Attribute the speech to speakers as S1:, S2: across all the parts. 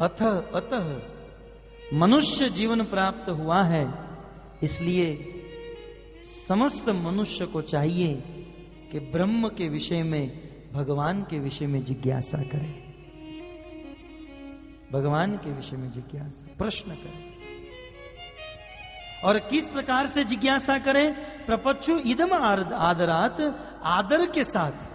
S1: अतः मनुष्य जीवन प्राप्त हुआ है, इसलिए समस्त मनुष्य को चाहिए कि ब्रह्म के विषय में, भगवान के विषय में जिज्ञासा करे, भगवान के विषय में जिज्ञासा, प्रश्न करे। और किस प्रकार से जिज्ञासा करे? प्रपच्छु इदम आदरात, आदर के साथ।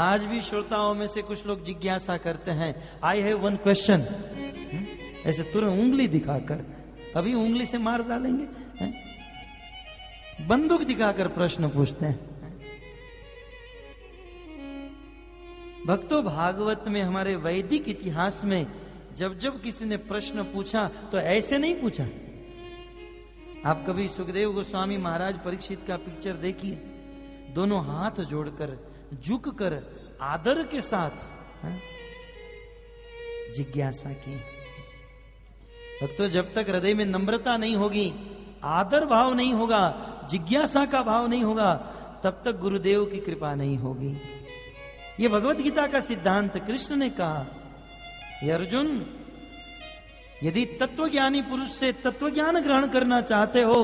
S1: आज भी श्रोताओं में से कुछ लोग जिज्ञासा करते हैं, आई हैव वन क्वेश्चन, ऐसे तुरंत उंगली दिखाकर, अभी उंगली से मार डालेंगे, बंदूक दिखाकर प्रश्न पूछते हैं। भक्तों, भागवत में, हमारे वैदिक इतिहास में जब जब किसी ने प्रश्न पूछा तो ऐसे नहीं पूछा। आप कभी सुखदेव गोस्वामी महाराज परीक्षित का पिक्चर देखिए, दोनों हाथ जोड़कर, झुककर, आदर के साथ जिज्ञासा की। भक्तों, जब तक हृदय में नम्रता नहीं होगी, आदर भाव नहीं होगा, जिज्ञासा का भाव नहीं होगा, तब तक गुरुदेव की कृपा नहीं होगी। ये भगवत गीता का सिद्धांत कृष्ण ने कहा, ये अर्जुन, यदि तत्वज्ञानी पुरुष से तत्वज्ञान ग्रहण करना चाहते हो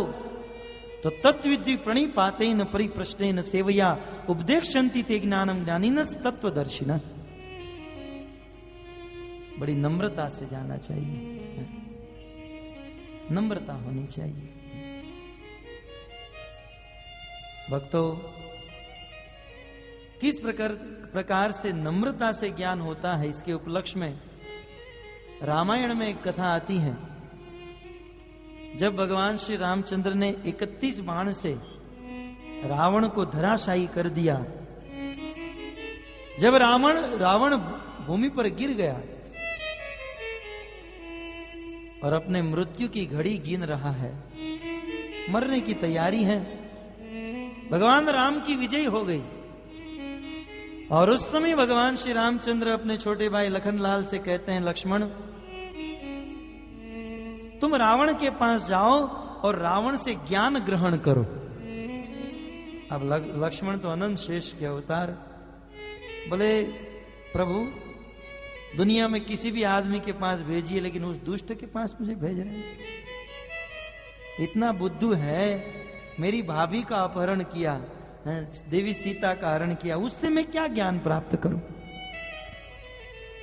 S1: तो तत्विद्वि प्रणिपातेन परिप्रश्नेन सेवया उपदेक्षन्ति ते ज्ञानम ज्ञानिनस् तत्वदर्शिनः। बड़ी नम्रता से जाना चाहिए, नम्रता होनी चाहिए। भक्तों, किस प्रकार से नम्रता से ज्ञान होता है, इसके उपलक्ष्य में रामायण में एक कथा आती है। जब भगवान श्री रामचंद्र ने 31 बाण से रावण को धराशायी कर दिया, जब रावण भूमि पर गिर गया और अपने मृत्यु की घड़ी गिन रहा है, मरने की तैयारी है, भगवान राम की विजय हो गई। और उस समय भगवान श्री रामचंद्र अपने छोटे भाई लखनलाल से कहते हैं, लक्ष्मण, तुम रावण के पास जाओ और रावण से ज्ञान ग्रहण करो। अब लक्ष्मण तो अनंत शेष के अवतार, बोले प्रभु, दुनिया में किसी भी आदमी के पास भेजिए, लेकिन उस दुष्ट के पास मुझे भेज रहे हैं। इतना बुद्धू है, मेरी भाभी का अपहरण किया, देवी सीता का हरण किया, उससे मैं क्या ज्ञान प्राप्त करूं?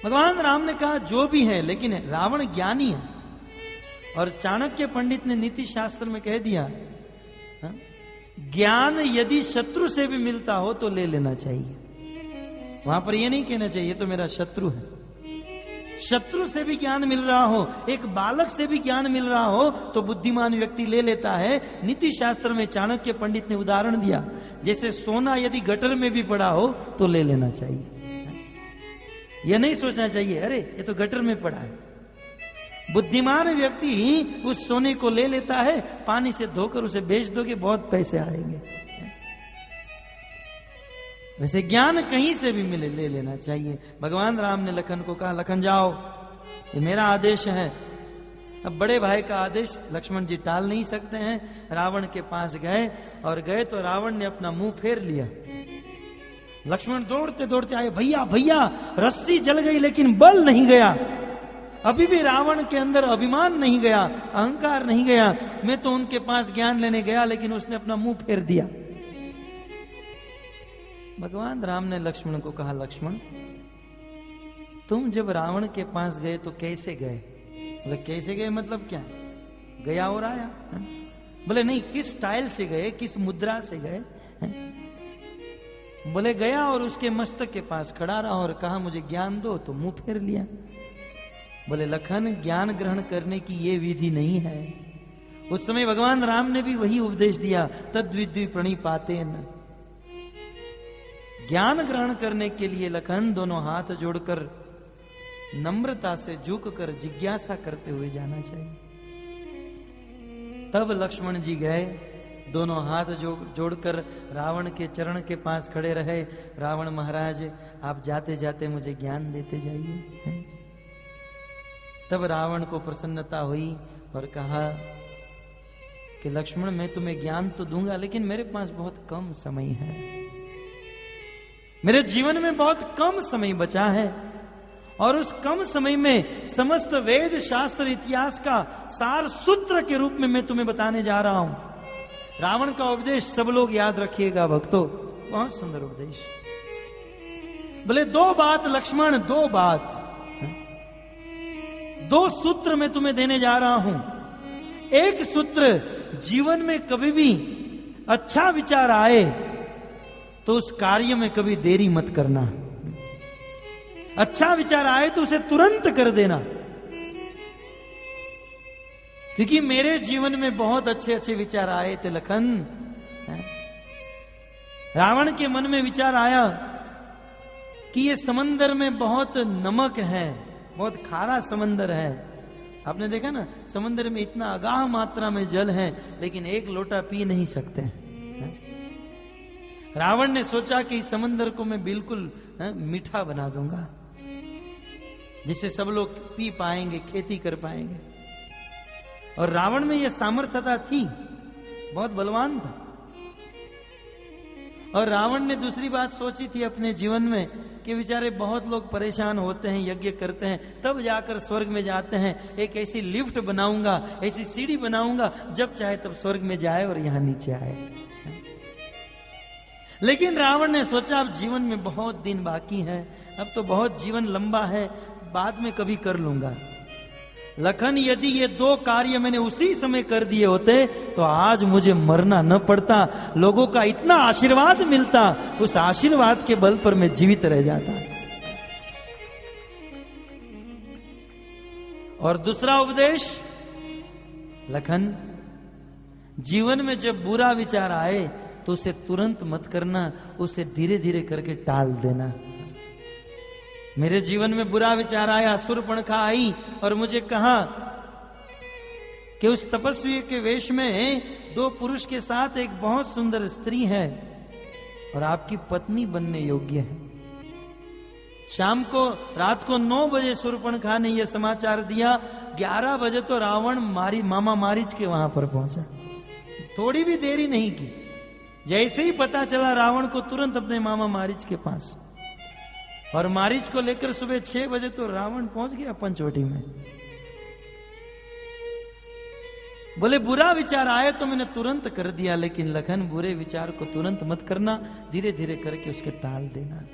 S1: भगवान राम ने कहा, जो भी है, लेकिन रावण ज्ञानी है। और चाणक्य पंडित ने नीति शास्त्र में कह दिया, ज्ञान यदि शत्रु से भी मिलता हो तो ले लेना चाहिए। वहां पर यह नहीं कहना चाहिए तो मेरा शत्रु है। शत्रु से भी ज्ञान मिल रहा हो, एक बालक से भी ज्ञान मिल रहा हो, तो बुद्धिमान व्यक्ति ले लेता है। नीति शास्त्र में चाणक्य पंडित ने उदाहरण दिया, जैसे सोना यदि गटर में भी पड़ा हो तो ले लेना चाहिए। यह नहीं सोचना चाहिए, अरे ये तो गटर में पड़ा है। बुद्धिमान व्यक्ति ही उस सोने को ले लेता है, पानी से धोकर उसे बेच दोगे, बहुत पैसे आएंगे। वैसे ज्ञान कहीं से भी मिले, ले लेना चाहिए। भगवान राम ने लखन को कहा, लखन जाओ, ये मेरा आदेश है। अब बड़े भाई का आदेश लक्ष्मण जी टाल नहीं सकते हैं। रावण के पास गए, और गए तो रावण ने अपना मुंह फेर लिया। लक्ष्मण दौड़ते दौड़ते आए, भैया भैया, रस्सी जल गई लेकिन बल नहीं गया। अभी भी रावण के अंदर अभिमान नहीं गया, अहंकार नहीं गया। मैं तो उनके पास ज्ञान लेने गया, लेकिन उसने अपना मुंह फेर दिया। भगवान राम ने लक्ष्मण को कहा, लक्ष्मण, तुम जब रावण के पास गए तो कैसे गए? बोले कैसे गए मतलब क्या? गया और आया? बोले नहीं, किस स्टाइल से गए, किस मुद्रा से गए? बोले गया और उसके मस्तक के पास खड़ा रहा और कहा मुझे ज्ञान दो, तो मुंह फेर लिया। बोले लखन, ज्ञान ग्रहण करने की ये विधि नहीं है। उस समय भगवान राम ने भी वही उपदेश दिया, तद्विद्वि प्रणिपातेन। ज्ञान ग्रहण करने के लिए लखन दोनों हाथ जोड़कर, नम्रता से झुककर, जिज्ञासा करते हुए जाना चाहिए। तब लक्ष्मण जी गए, दोनों हाथ जोड़कर रावण के चरण के पास खड़े रहे। रावण महाराज, आप जाते जाते मुझे ज्ञान देते जाइए। तब रावण को प्रसन्नता हुई और कहा कि लक्ष्मण, मैं तुम्हें ज्ञान तो दूंगा, लेकिन मेरे पास बहुत कम समय है। मेरे जीवन में बहुत कम समय बचा है, और उस कम समय में समस्त वेद शास्त्र इतिहास का सार सूत्र के रूप में मैं तुम्हें बताने जा रहा हूं। रावण का उपदेश सब लोग याद रखिएगा भक्तों, बहुत सुंदर उपदेश। बोले 2 बात लक्ष्मण, 2 बात, 2 सूत्र मैं तुम्हें देने जा रहा हूं। एक सूत्र, जीवन में कभी भी अच्छा विचार आए तो उस कार्य में कभी देरी मत करना। अच्छा विचार आए तो उसे तुरंत कर देना। क्योंकि मेरे जीवन में बहुत अच्छे अच्छे विचार आए थे लखन। रावण के मन में विचार आया कि ये समंदर में बहुत नमक है, बहुत खारा समंदर है। आपने देखा ना, समंदर में इतना अगाध मात्रा में जल है लेकिन एक लोटा पी नहीं सकते। रावण ने सोचा कि इस समंदर को मैं बिल्कुल मीठा बना दूंगा, जिससे सब लोग पी पाएंगे, खेती कर पाएंगे। और रावण में यह सामर्थ्यता थी, बहुत बलवान था। और रावण ने दूसरी बात सोची थी अपने जीवन में कि बेचारे बहुत लोग परेशान होते हैं, यज्ञ करते हैं, तब जाकर स्वर्ग में जाते हैं। एक ऐसी लिफ्ट बनाऊंगा, ऐसी सीढ़ी बनाऊंगा, जब चाहे तब स्वर्ग में जाए और यहां नीचे आए। लेकिन रावण ने सोचा अब जीवन में बहुत दिन बाकी है, अब तो बहुत जीवन लंबा है, बाद में कभी कर लूंगा। लखन, यदि ये 2 कार्य मैंने उसी समय कर दिए होते तो आज मुझे मरना न पड़ता, लोगों का इतना आशीर्वाद मिलता, उस आशीर्वाद के बल पर मैं जीवित रह जाता। और दूसरा उपदेश, लखन, जीवन में जब बुरा विचार आए तो उसे तुरंत मत करना, उसे धीरे धीरे करके टाल देना। मेरे जीवन में बुरा विचार आया, शूर्पणखा आई और मुझे कहा कि उस तपस्वी के वेश में 2 पुरुष के साथ एक बहुत सुंदर स्त्री है और आपकी पत्नी बनने योग्य है। शाम को, रात को 9 बजे शूर्पणखा ने यह समाचार दिया, 11 बजे तो रावण मामा मारीच के वहां पर पहुंचा। थोड़ी भी देरी नहीं की, जैसे ही पता चला रावण को तुरंत अपने मामा मारीच के पास, और मारीच को लेकर सुबह 6 बजे तो रावण पहुंच गया पंचवटी में। बोले बुरा विचार आए तो मैंने तुरंत कर दिया, लेकिन लखन बुरे विचार को तुरंत मत करना, धीरे धीरे करके उसके टाल देना,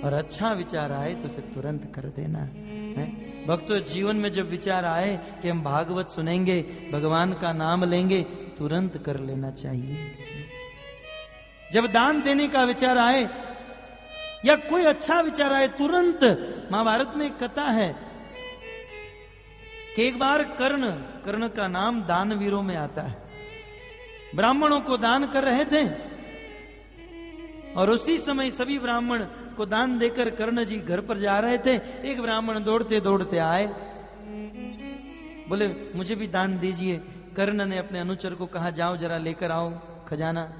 S1: और अच्छा विचार आए तो उसे तुरंत कर देना है। भक्तों, जीवन में जब विचार आए कि हम भागवत सुनेंगे, भगवान का नाम लेंगे, तुरंत कर लेना चाहिए। जब दान देने का विचार आए या कोई अच्छा विचार आए, तुरंत। महाभारत में एक कथा है कि एक बार कर्ण का नाम दानवीरों में आता है, ब्राह्मणों को दान कर रहे थे और उसी समय सभी ब्राह्मण को दान देकर कर्ण जी घर पर जा रहे थे। एक ब्राह्मण दौड़ते दौड़ते आए, बोले मुझे भी दान दीजिए। कर्ण ने अपने अनुचर को कहा, जाओ जरा लेकर आओ खजाना।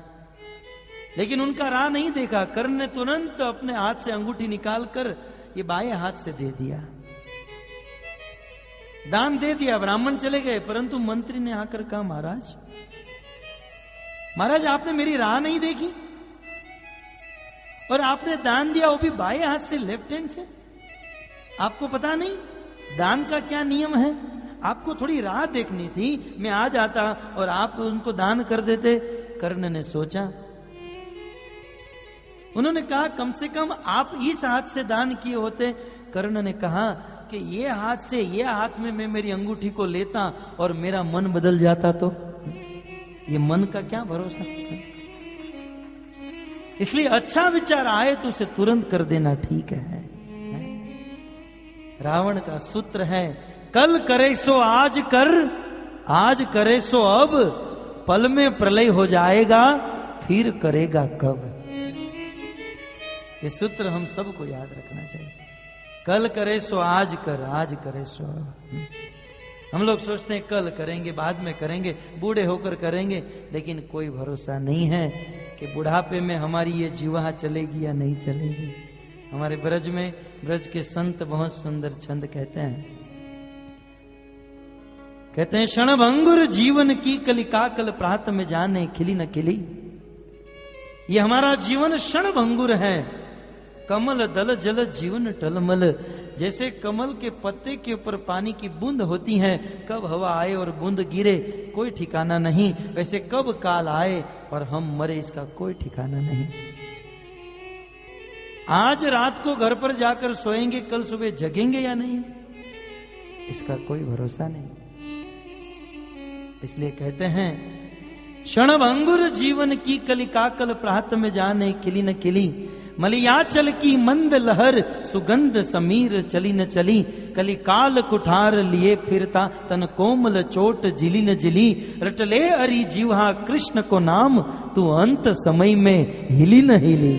S1: लेकिन उनका राह नहीं देखा, कर्ण ने तुरंत अपने हाथ से अंगूठी निकालकर ये बाएं हाथ से दे दिया, दान दे दिया। ब्राह्मण चले गए, परंतु मंत्री ने आकर कहा, महाराज आपने मेरी राह नहीं देखी और आपने दान दिया, वो भी बाएं हाथ से, लेफ्ट हैंड से। आपको पता नहीं दान का क्या नियम है? आपको थोड़ी राह देखनी थी, मैं आ जाता और आप उनको दान कर देते। कर्ण ने सोचा, उन्होंने कहा कम से कम आप इस हाथ से दान किए होते। कर्ण ने कहा कि ये हाथ से ये हाथ में मैं मेरी अंगूठी को लेता और मेरा मन बदल जाता तो ये मन का क्या भरोसा। इसलिए अच्छा विचार आए तो उसे तुरंत कर देना ठीक है। रावण का सूत्र है, कल करे सो आज कर, आज करे सो अब, पल में प्रलय हो जाएगा, फिर करेगा कब। ये सूत्र हम सबको याद रखना चाहिए। कल करे सो आज कर, आज करे सो अब। हम लोग सोचते हैं कल करेंगे, बाद में करेंगे, बूढ़े होकर करेंगे, लेकिन कोई भरोसा नहीं है कि बुढ़ापे में हमारी ये जीवा चलेगी या नहीं चलेगी। हमारे ब्रज में, ब्रज के संत बहुत सुंदर छंद कहते हैं क्षणभंगुर जीवन की कलिका कल प्रात में जाने, खिली न खिली। ये हमारा जीवन क्षणभंगुर है, कमल दल जल जीवन टलमल। जैसे कमल के पत्ते के ऊपर पानी की बूंद होती है, कब हवा आए और बूंद गिरे कोई ठिकाना नहीं, वैसे कब काल आए और हम मरे इसका कोई ठिकाना नहीं। आज रात को घर पर जाकर सोएंगे, कल सुबह जगेंगे या नहीं, इसका कोई भरोसा नहीं। इसलिए कहते हैं क्षण भंगुर जीवन की कलिकाकल प्रात में जाने खिली न खिली, मलियाचल की मंद लहर सुगंध समीर चली न चली, कलिकाल कुठार लिए फिरता तन कोमल चोट जिली न जिली, रटले अरी जीवा कृष्ण को नाम तू अंत समय में हिली न हिली।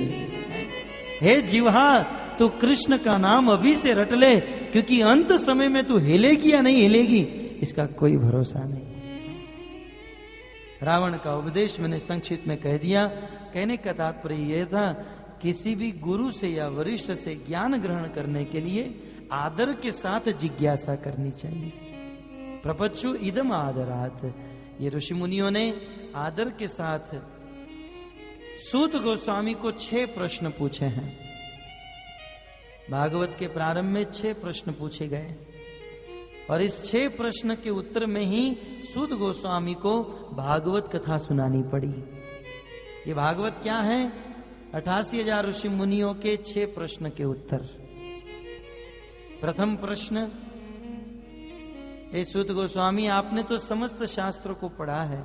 S1: हे जीवा तू कृष्ण का नाम अभी से रट ले, क्योंकि अंत समय में तू हिलेगी या नहीं हिलेगी इसका कोई भरोसा नहीं। रावण का उपदेश मैंने संक्षिप्त में कह दिया। कहने का तात्पर्य यह था, किसी भी गुरु से या वरिष्ठ से ज्ञान ग्रहण करने के लिए आदर के साथ जिज्ञासा करनी चाहिए। प्रपच्चु इदम आदरात, ये ऋषि मुनियों ने आदर के साथ सूत गोस्वामी को 6 प्रश्न पूछे हैं। भागवत के प्रारंभ में 6 प्रश्न पूछे गए और इस 6 प्रश्न के उत्तर में ही सूत गोस्वामी को भागवत कथा सुनानी पड़ी। ये भागवत क्या है? 88,000 ऋषि मुनियों के 6 प्रश्न के उत्तर। प्रथम प्रश्न, हे सूत गोस्वामी आपने तो समस्त शास्त्रों को पढ़ा है,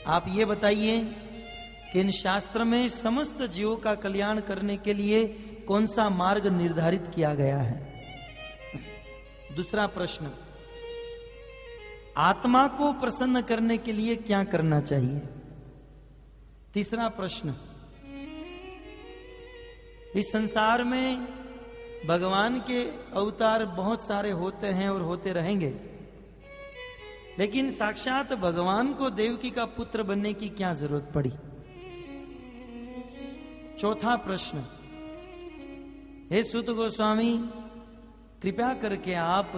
S1: आप ये बताइए कि इन शास्त्र में समस्त जीवों का कल्याण करने के लिए कौन सा मार्ग निर्धारित किया गया है। दूसरा प्रश्न, आत्मा को प्रसन्न करने के लिए क्या करना चाहिए। तीसरा प्रश्न, इस संसार में भगवान के अवतार बहुत सारे होते हैं और होते रहेंगे, लेकिन साक्षात भगवान को देवकी का पुत्र बनने की क्या जरूरत पड़ी। चौथा प्रश्न, हे सूत गोस्वामी कृपया करके आप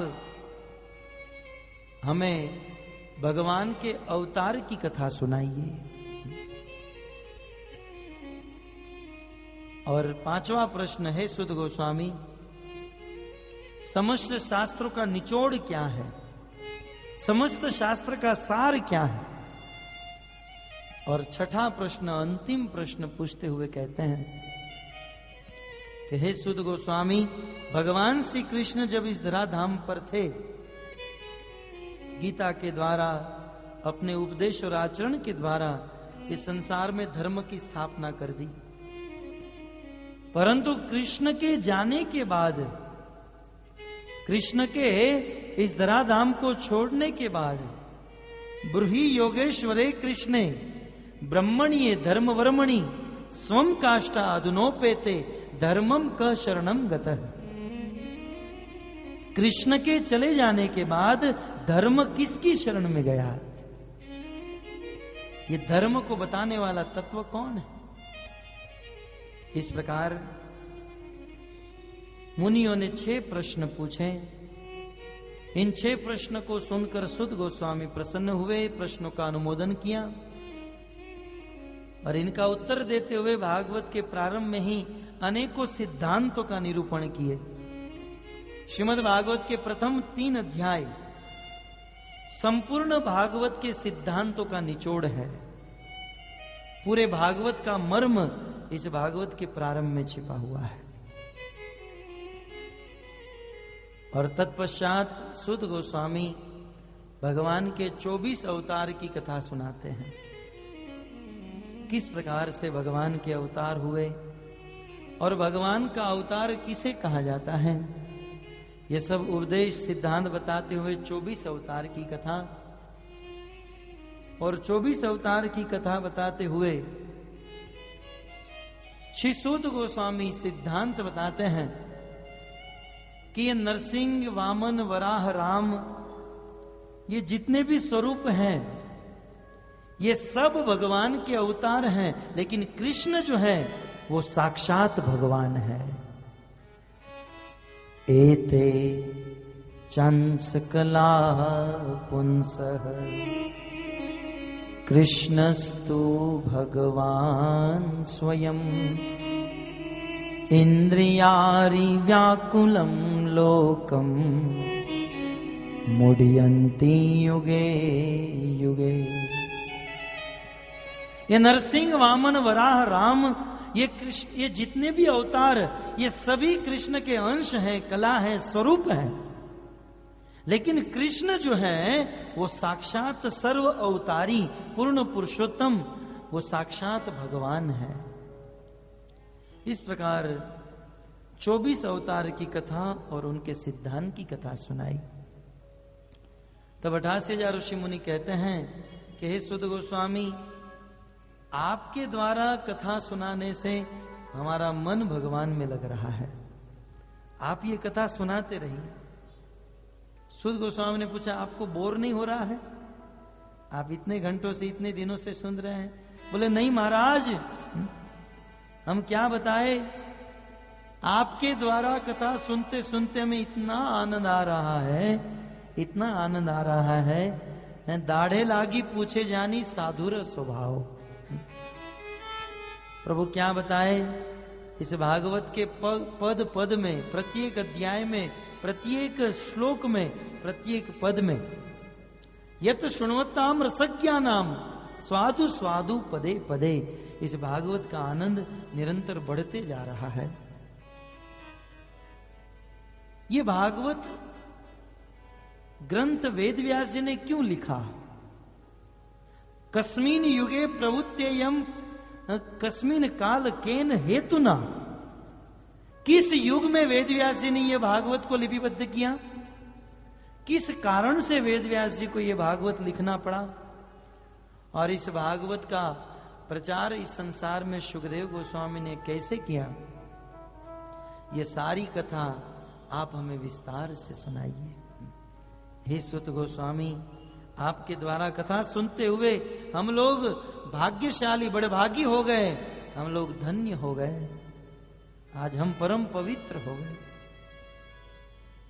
S1: हमें भगवान के अवतार की कथा सुनाइए। और पांचवा प्रश्न, हे सूत गोस्वामी समस्त शास्त्रों का निचोड़ क्या है, समस्त शास्त्र का सार क्या है। और छठा प्रश्न, अंतिम प्रश्न पूछते हुए कहते हैं कि हे सूत गोस्वामी भगवान श्री कृष्ण जब इस धराधाम पर थे, गीता के द्वारा अपने उपदेश और आचरण के द्वारा इस संसार में धर्म की स्थापना कर दी, परंतु कृष्ण के जाने के बाद, कृष्ण के इस धराधाम को छोड़ने के बाद, ब्रूहि योगेश्वरे कृष्णे ब्रह्मण्ये धर्म वर्मणि स्वम काष्ठा अधुनोपेते धर्मम क शरणम गतः। कृष्ण के चले जाने के बाद धर्म किसकी शरण में गया, ये धर्म को बताने वाला तत्व कौन है। इस प्रकार मुनियों ने 6 प्रश्न पूछे। इन 6 प्रश्न को सुनकर सूत गोस्वामी प्रसन्न हुए, प्रश्नों का अनुमोदन किया और इनका उत्तर देते हुए भागवत के प्रारंभ में ही अनेकों सिद्धांतों का निरूपण किए। श्रीमद् भागवत के प्रथम 3 अध्याय संपूर्ण भागवत के सिद्धांतों का निचोड़ है। पूरे भागवत का मर्म इस भागवत के प्रारंभ में छिपा हुआ है। और तत्पश्चात सूत गोस्वामी भगवान के 24 अवतार की कथा सुनाते हैं। किस प्रकार से भगवान के अवतार हुए और भगवान का अवतार किसे कहा जाता है, यह सब उपदेश सिद्धांत बताते हुए 24 अवतार की कथा। और 24 अवतार की कथा बताते हुए श्री सूत गोस्वामी सिद्धांत बताते हैं कि ये नरसिंह, वामन, वराह, राम, ये जितने भी स्वरूप हैं ये सब भगवान के अवतार हैं, लेकिन कृष्ण जो है वो साक्षात भगवान है। एते चंस कला पुंसः कृष्णस्तु भगवान स्वयं इंद्रियारि व्याकुलं लोकम मुड्यन्ति युगे युगे। ये नरसिंह, वामन, वराह, राम, ये कृष्ण, ये जितने भी अवतार, ये सभी कृष्ण के अंश हैं, कला है, स्वरूप है। लेकिन कृष्ण जो है वो साक्षात सर्व अवतारी पूर्ण पुरुषोत्तम, वो साक्षात भगवान है। इस प्रकार 24 अवतार की कथा और उनके सिद्धांत की कथा सुनाई। तब 88,000 ऋषि मुनि कहते हैं कि हे सुध गोस्वामी, आपके द्वारा कथा सुनाने से हमारा मन भगवान में लग रहा है, आप ये कथा सुनाते रहिए। सुध गोस्वामी ने पूछा, आपको बोर नहीं हो रहा है? आप इतने घंटों से, इतने दिनों से सुन रहे हैं? बोले नहीं महाराज, हम क्या बताए, आपके द्वारा कथा सुनते सुनते हमें इतना आनंद आ रहा है, इतना आनंद आ रहा है, दाढ़े लागी पूछे जानी साधुर स्वभाव। प्रभु क्या बताए, इस भागवत के पद पद में, प्रत्येक अध्याय में, प्रत्येक श्लोक में, प्रत्येक पद में यत शृण्वताम रसज्ञानाम स्वादु स्वादु पदे पदे, इस भागवत का आनंद निरंतर बढ़ते जा रहा है। ये भागवत ग्रंथ वेदव्यास जी ने क्यों लिखा? कस्मिन युगे प्रवृत्तेयम कस्मिन काल केन हेतुना, किस युग में वेदव्यास जी ने यह भागवत को लिपिबद्ध किया, किस कारण से वेदव्यास जी को यह भागवत लिखना पड़ा, और इस भागवत का प्रचार इस संसार में सुखदेव गोस्वामी ने कैसे किया, ये सारी कथा आप हमें विस्तार से सुनाइए। हे सुत गोस्वामी, आपके द्वारा कथा सुनते हुए हम लोग भाग्यशाली, बड़े भागी हो गए, हम लोग धन्य हो गए, आज हम परम पवित्र हो गए।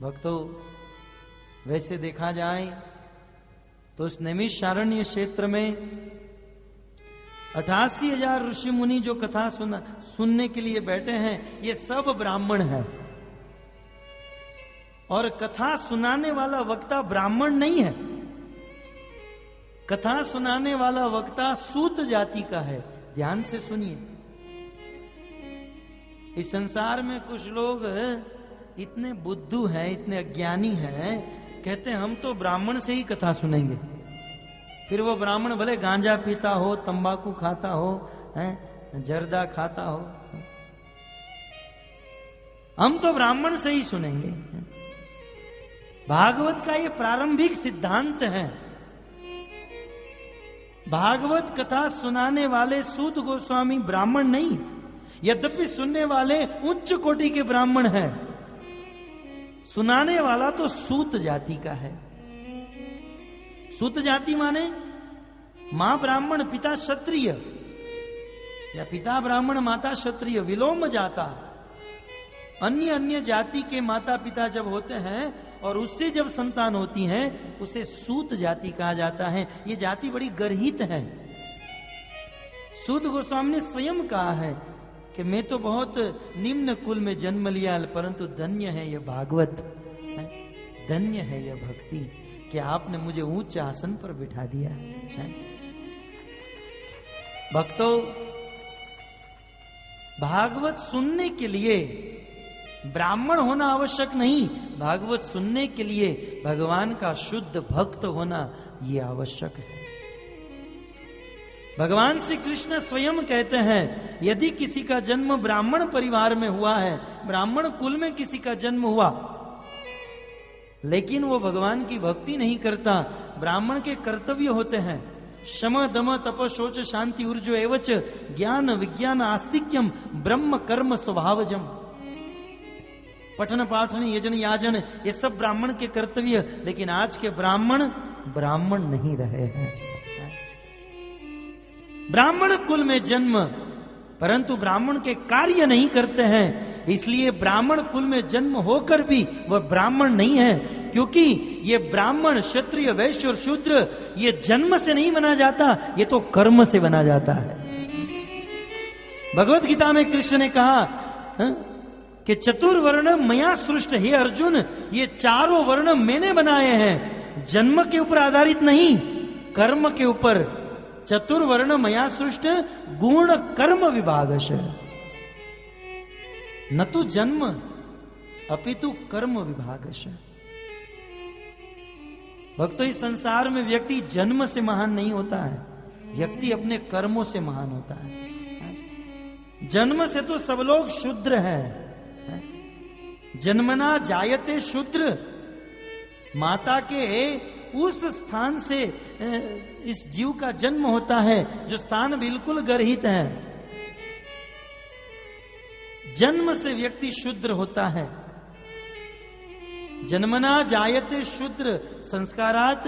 S1: भक्तों, वैसे देखा जाए तो उस नैमिषारण्य क्षेत्र में 88,000 ऋषि मुनि जो कथा सुनने के लिए बैठे हैं, ये सब ब्राह्मण हैं, और कथा सुनाने वाला वक्ता ब्राह्मण नहीं है। कथा सुनाने वाला वक्ता सूत जाति का है। ध्यान से सुनिए, इस संसार में कुछ लोग इतने बुद्धू हैं, इतने अज्ञानी हैं, कहते हैं हम तो ब्राह्मण से ही कथा सुनेंगे। फिर वो ब्राह्मण भले गांजा पीता हो, तंबाकू खाता हो, जर्दा खाता हो, हम तो ब्राह्मण से ही सुनेंगे। भागवत का ये प्रारंभिक सिद्धांत है। भागवत कथा सुनाने वाले सूत गोस्वामी ब्राह्मण नहीं, यद्यपि सुनने वाले उच्च कोटि के ब्राह्मण हैं, सुनाने वाला तो सूत जाति का है। सूत जाति माने मां ब्राह्मण पिता क्षत्रिय, या पिता ब्राह्मण माता क्षत्रिय, विलोम जाता। अन्य अन्य जाति के माता पिता जब होते हैं और उससे जब संतान होती है, उसे सूत जाति कहा जाता है। ये जाति बड़ी गर्हित है। सूत गोस्वामी ने स्वयं कहा है कि मैं तो बहुत निम्न कुल में जन्म लिया, परंतु धन्य है यह भागवत, धन्य है यह भक्ति कि आपने मुझे ऊंचे आसन पर बिठा दिया है। भक्तों, भागवत सुनने के लिए ब्राह्मण होना आवश्यक नहीं, भागवत सुनने के लिए भगवान का शुद्ध भक्त होना यह आवश्यक है। भगवान श्री कृष्ण स्वयं कहते हैं, यदि किसी का जन्म ब्राह्मण परिवार में हुआ है, ब्राह्मण कुल में किसी का जन्म हुआ, लेकिन वो भगवान की भक्ति नहीं करता, ब्राह्मण के कर्तव्य होते हैं शम दम तप शौच शांति ऊर्जो एवच ज्ञान विज्ञान आस्तिक्यम ब्रह्म कर्म स्वभावजम। पठन पाठन यजन याजन ये सब ब्राह्मण के कर्तव्य, लेकिन आज के ब्राह्मण ब्राह्मण नहीं रहे हैं। ब्राह्मण कुल में जन्म, परंतु ब्राह्मण के कार्य नहीं करते हैं, इसलिए ब्राह्मण कुल में जन्म होकर भी वह ब्राह्मण नहीं है। क्योंकि ये ब्राह्मण क्षत्रिय वैश्य और शूद्र ये जन्म से नहीं बना जाता, ये तो कर्म से बना जाता है। भगवत गीता में कृष्ण ने कहा कि चतुर्वर्ण मया सृष्ट, हे अर्जुन ये चारों वर्ण मैंने बनाए हैं, जन्म के ऊपर आधारित नहीं, कर्म के ऊपर। चतुर्वर्ण मया सृष्ट गुण कर्म विभागश, न तो जन्म अपितु कर्म विभागश। भक्तों, इस संसार में व्यक्ति जन्म से महान नहीं होता है, व्यक्ति अपने कर्मों से महान होता है। जन्म से तो सब लोग शूद्र हैं, जन्मना जायते शूद्र, माता के उस स्थान से इस जीव का जन्म होता है जो स्थान बिल्कुल गर्हित है। जन्म से व्यक्ति शूद्र होता है। जन्मना जायते शूद्र संस्कारात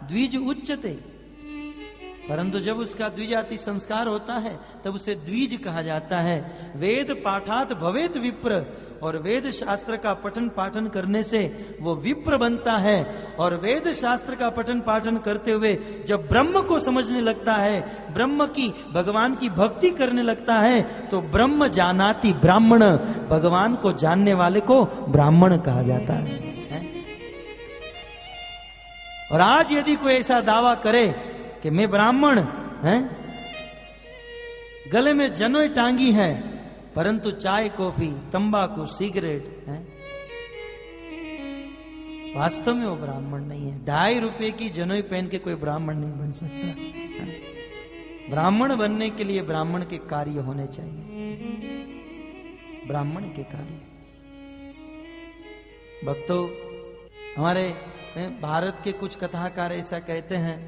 S1: द्विज उच्चते, परंतु जब उसका द्विजाति संस्कार होता है तब उसे द्विज कहा जाता है। वेद पाठात भवेत विप्र, और वेद शास्त्र का पठन पाठन करने से वो विप्र बनता है। और वेद शास्त्र का पठन पाठन करते हुए जब ब्रह्म को समझने लगता है, ब्रह्म की भगवान की भक्ति करने लगता है, तो ब्रह्म जानाति ब्राह्मण, भगवान को जानने वाले को ब्राह्मण कहा जाता है। और आज यदि कोई ऐसा दावा करे कि मैं ब्राह्मण हैं, गले में जनेऊ टांगी है, परंतु चाय कॉफी तंबाकू सिगरेट है, वास्तव में वो ब्राह्मण नहीं है। 2.5 रुपए की जनेऊ पहन के कोई ब्राह्मण नहीं बन सकता। ब्राह्मण बनने के लिए ब्राह्मण के कार्य होने चाहिए, ब्राह्मण के कार्य। भक्तों, हमारे भारत के कुछ कथाकार ऐसा कहते हैं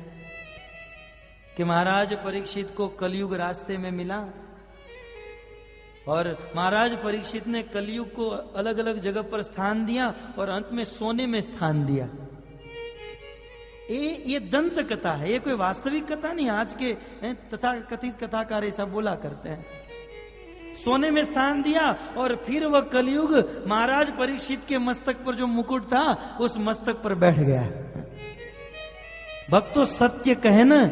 S1: कि महाराज परीक्षित को कलयुग रास्ते में मिला, और महाराज परीक्षित ने कलयुग को अलग अलग जगह पर स्थान दिया और अंत में सोने में स्थान दिया। ये दंत कथा है, ये कोई वास्तविक कथा नहीं। आज के तथा कथित कथाकार ऐसा बोला करते हैं, सोने में स्थान दिया और फिर वह कलयुग महाराज परीक्षित के मस्तक पर जो मुकुट था उस मस्तक पर बैठ गया। भक्तों, सत्य कहे न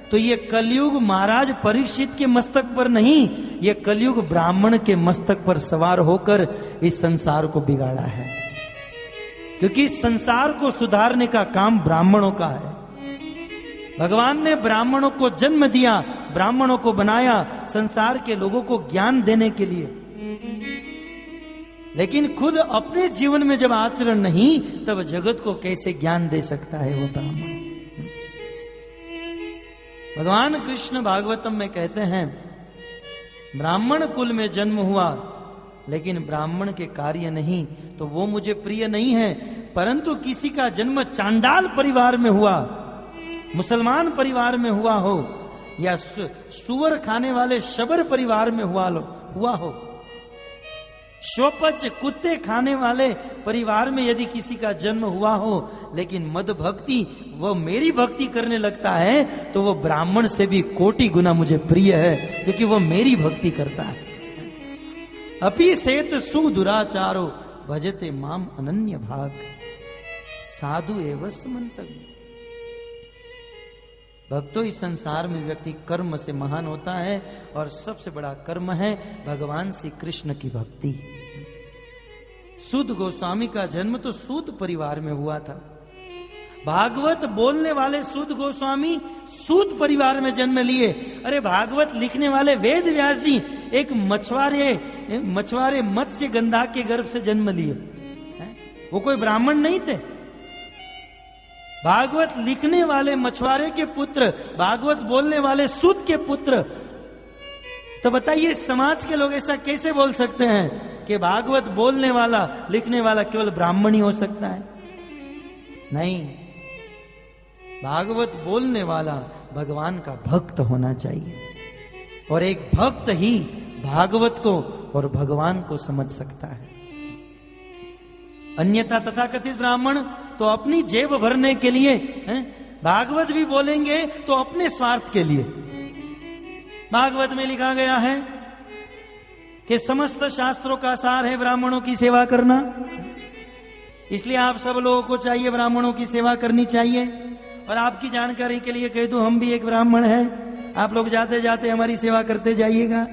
S1: तो ये कलयुग महाराज परीक्षित के मस्तक पर नहीं, ये कलयुग ब्राह्मण के मस्तक पर सवार होकर इस संसार को बिगाड़ा है। क्योंकि इस संसार को सुधारने का काम ब्राह्मणों का है। भगवान ने ब्राह्मणों को जन्म दिया, ब्राह्मणों को बनाया संसार के लोगों को ज्ञान देने के लिए, लेकिन खुद अपने जीवन में जब आचरण नहीं, तब जगत को कैसे ज्ञान दे सकता है वो ब्राह्मण। भगवान कृष्ण भागवतम में कहते हैं, ब्राह्मण कुल में जन्म हुआ लेकिन ब्राह्मण के कार्य नहीं, तो वो मुझे प्रिय नहीं है। परंतु किसी का जन्म चांडाल परिवार में हुआ, मुसलमान परिवार में हुआ हो, या सुअर खाने वाले शबर परिवार में हुआ हो, शोपच कुत्ते खाने वाले परिवार में यदि किसी का जन्म हुआ हो, लेकिन मद भक्ति वो मेरी भक्ति करने लगता है, तो वो ब्राह्मण से भी कोटि गुना मुझे प्रिय है, क्योंकि वो मेरी भक्ति करता है। अपि सेत सुदुराचारो भजते माम अनन्य भाग, साधु एवं समंतव्य। भक्तों, इस संसार में व्यक्ति कर्म से महान होता है, और सबसे बड़ा कर्म है भगवान श्री कृष्ण की भक्ति। सूत गोस्वामी का जन्म तो सूत परिवार में हुआ था। भागवत बोलने वाले सूत गोस्वामी सूत परिवार में जन्म लिए। अरे भागवत लिखने वाले वेद व्यास जी एक मछुआरे मत्स्य गंधा के गर्भ से जन्म लिए, वो कोई ब्राह्मण नहीं थे। भागवत लिखने वाले मछुआरे के पुत्र, भागवत बोलने वाले सूत के पुत्र। तो बताइए, समाज के लोग ऐसा कैसे बोल सकते हैं कि भागवत बोलने वाला लिखने वाला केवल ब्राह्मण ही हो सकता है? नहीं, भागवत बोलने वाला भगवान का भक्त होना चाहिए, और एक भक्त ही भागवत को और भगवान को समझ सकता है। अन्यथा तथाकथित ब्राह्मण तो अपनी जेब भरने के लिए भागवत भी बोलेंगे तो अपने स्वार्थ के लिए। भागवत में लिखा गया है कि समस्त शास्त्रों का सार है ब्राह्मणों की सेवा करना, इसलिए आप सब लोगों को चाहिए ब्राह्मणों की सेवा करनी चाहिए। और आपकी जानकारी के लिए कह दूं, हम भी एक ब्राह्मण हैं, आप लोग जाते जाते हमारी सेवा करते जाइएगा।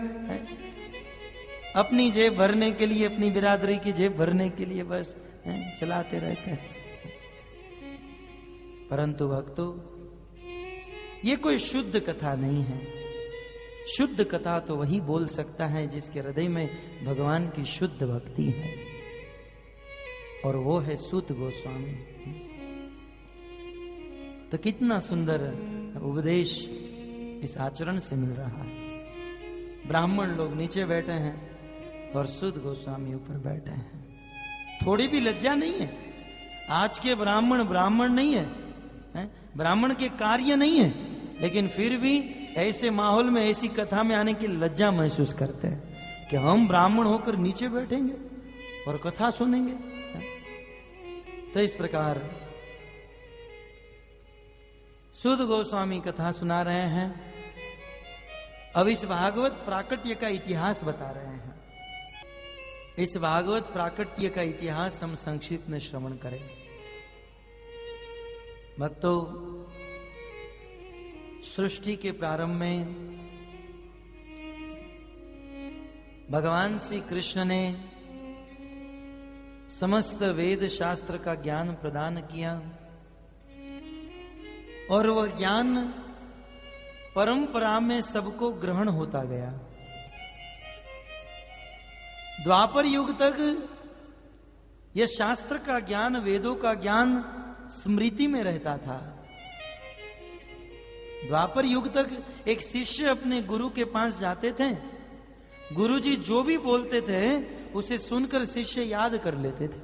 S1: अपनी जेब भरने के लिए, अपनी बिरादरी की जेब भरने के लिए बस चलाते रहते हैं। परंतु भक्तों, ये कोई शुद्ध कथा नहीं है। शुद्ध कथा तो वही बोल सकता है जिसके हृदय में भगवान की शुद्ध भक्ति है, और वो है सूत गोस्वामी। तो कितना सुंदर उपदेश इस आचरण से मिल रहा है। ब्राह्मण लोग नीचे बैठे हैं और सूत गोस्वामी ऊपर बैठे हैं। थोड़ी भी लज्जा नहीं है। आज के ब्राह्मण ब्राह्मण नहीं है, ब्राह्मण के कार्य नहीं है, लेकिन फिर भी ऐसे माहौल में, ऐसी कथा में आने की लज्जा महसूस करते हैं कि हम ब्राह्मण होकर नीचे बैठेंगे और कथा सुनेंगे। तो इस प्रकार सूत गोस्वामी कथा सुना रहे हैं। अब इस भागवत प्राकट्य का इतिहास बता रहे हैं। इस भागवत प्राकट्य का इतिहास हम संक्षिप्त में श्रवण करें। भक्तों, सृष्टि के प्रारंभ में भगवान श्री कृष्ण ने समस्त वेद शास्त्र का ज्ञान प्रदान किया, और वह ज्ञान परंपरा में सबको ग्रहण होता गया। द्वापर युग तक यह शास्त्र का ज्ञान, वेदों का ज्ञान स्मृति में रहता था। द्वापर युग तक एक शिष्य अपने गुरु के पास जाते थे, गुरुजी जो भी बोलते थे उसे सुनकर शिष्य याद कर लेते थे।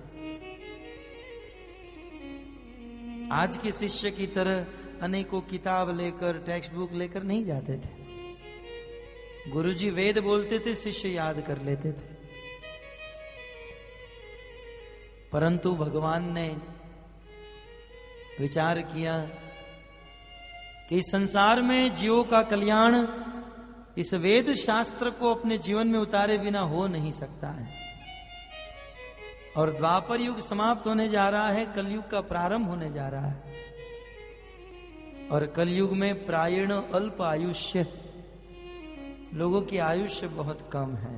S1: आज के शिष्य की तरह अनेकों किताब लेकर, टेक्स्ट बुक लेकर नहीं जाते थे। गुरुजी वेद बोलते थे, शिष्य याद कर लेते थे। परंतु भगवान ने विचार किया कि इस संसार में जीवों का कल्याण इस वेद शास्त्र को अपने जीवन में उतारे बिना हो नहीं सकता है। और द्वापर युग समाप्त होने जा रहा है, कलयुग का प्रारंभ होने जा रहा है। और कलयुग में प्रायण अल्प आयुष्य, लोगों की आयुष्य बहुत कम है।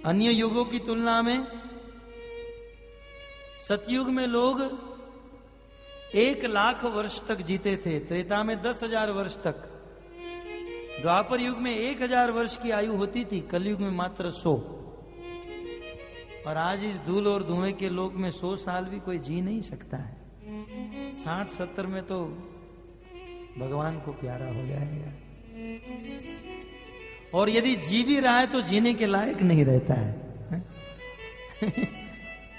S1: अन्य युगों की तुलना में सतयुग में लोग 1,00,000 वर्ष तक जीते थे, त्रेता में 10,000 वर्ष तक, द्वापर युग में 1,000 वर्ष की आयु होती थी, कलयुग में मात्र 100। और आज इस धूल और धुएं के लोक में 100 साल भी कोई जी नहीं सकता है। 60-70 में तो भगवान को प्यारा हो जाएगा, और यदि जी भी रहा है तो जीने के लायक नहीं रहता है।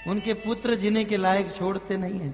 S1: उनके पुत्र जीने के लायक छोड़ते नहीं है।